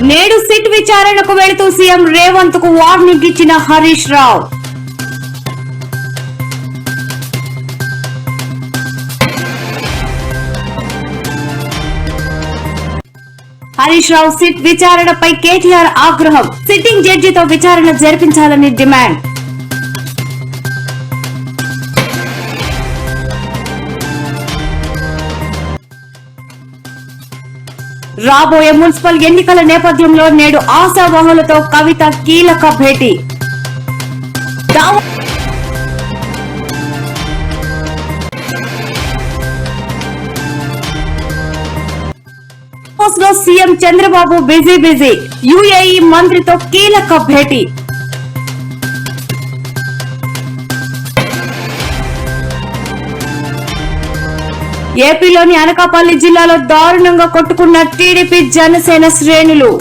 నేడు సిట్ విచారణకు వెళుతూ సీఎం రేవంత్ కు వార్నింగ్ ఇచ్చిన హరీష్ రావు. హరీష్ రావు సిట్ విచారణపై కేటీఆర్ ఆగ్రహం. సిట్టింగ్ జడ్జితో విచారణ జరిపించాలని డిమాండ్. రాబోయే మున్సిపల్ ఎన్నికల నేపథ్యంలో నేడు ఆశావహులతో కవిత కీలక భేటీ. లో సీఎం చంద్రబాబు బిజీ. యుఏఈ మంత్రితో కీలక భేటీ. ఏపీలోని అనకాపల్లి జిల్లాలో దారుణంగా కొట్టుకున్న టీడీపీ జనసేన శ్రేణులు.